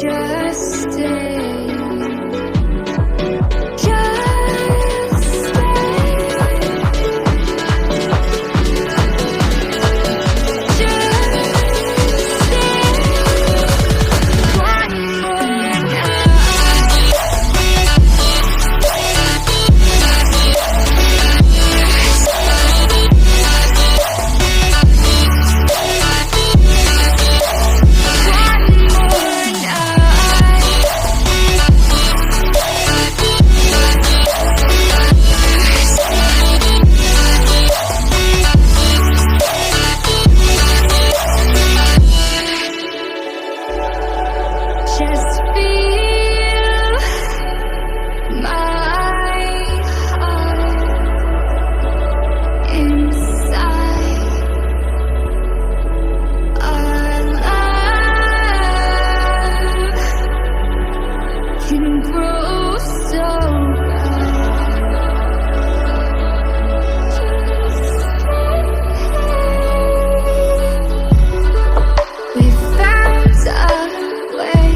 Just stay. Just feel my heart inside. Our love can grow so bright. We found a way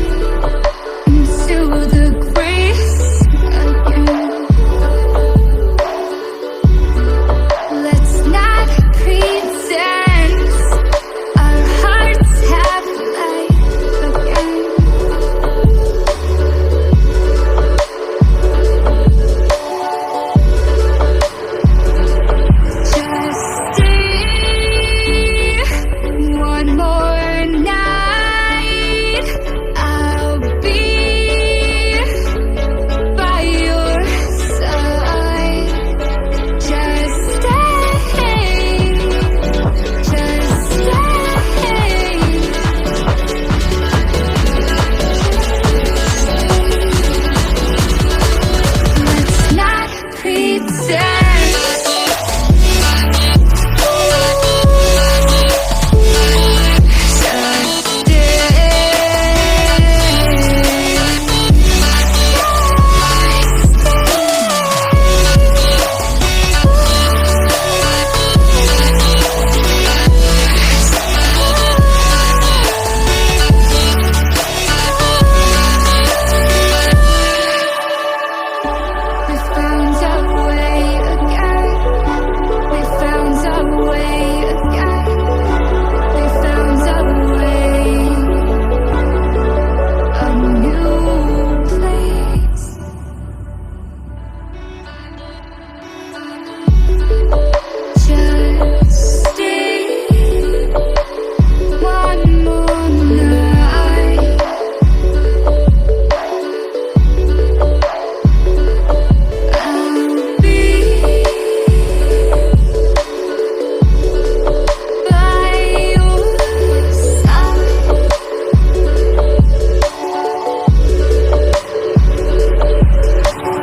into the grace again. Let's not pretend our hearts have life again. Just stay one more night. I'll be by your side. Just stay. Just stay. Let's not pretend. We found a way again. We found a way again. We found a way. A new place. Just stay one more night. I'll be by your side.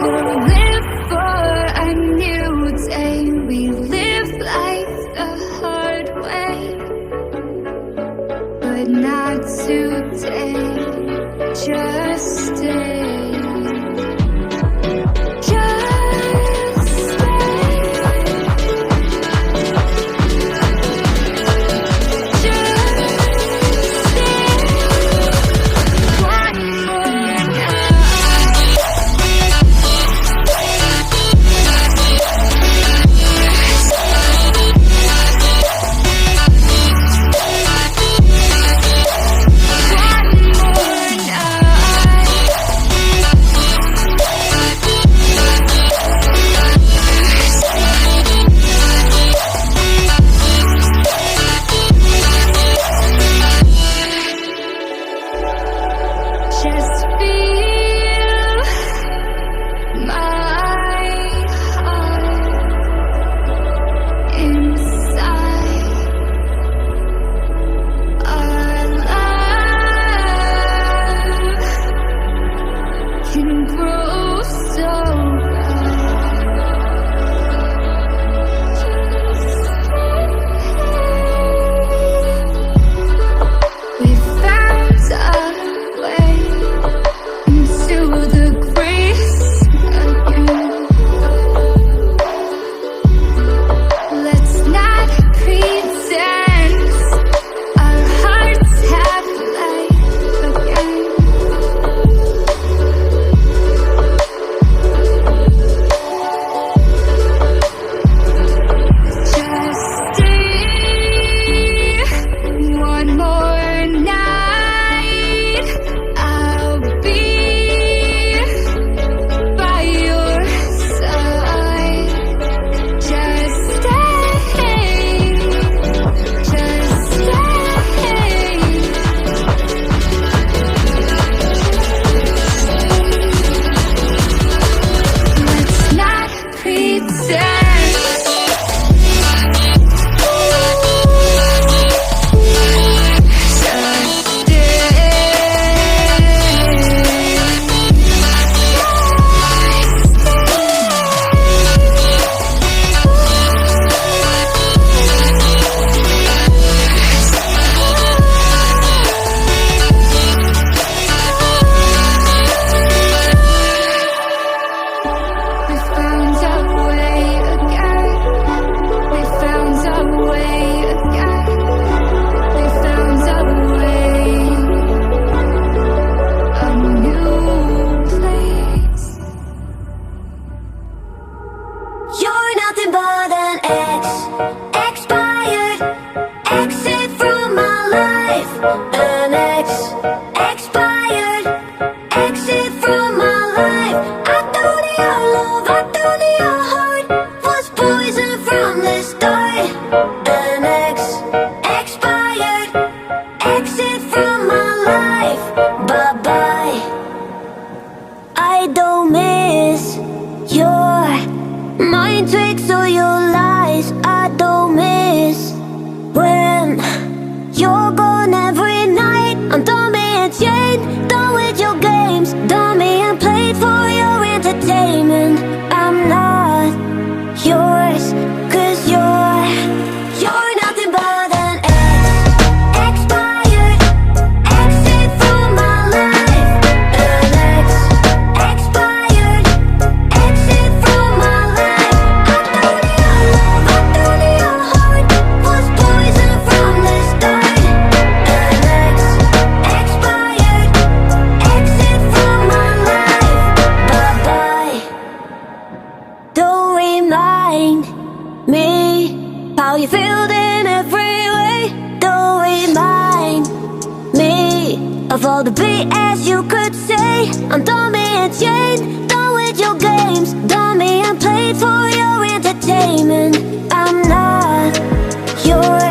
We'll live for a new day. We live life the hard way, but not today. Just stay. Just stay. Just stay. One more night. One more night. An ex, expired, exit from my life. Bye-bye. I don't miss your mind tricks or your lies. I don't miss when you're gone every night. I'm done being chained, done with your games, done being played for your entertainment. I'm not yours, 'cause you're nothing but an ex, expired, exit from my life. An ex, expired, exit from my life. I thought your love, I thought your heart was poison from the start. An ex, expired, exit from my life. Bye-bye. Don't remind me how you feel in every way. Don't remind me of all the BS you could say. I'm done being chained, done with your games, done being played for your entertainment. I'm not yours.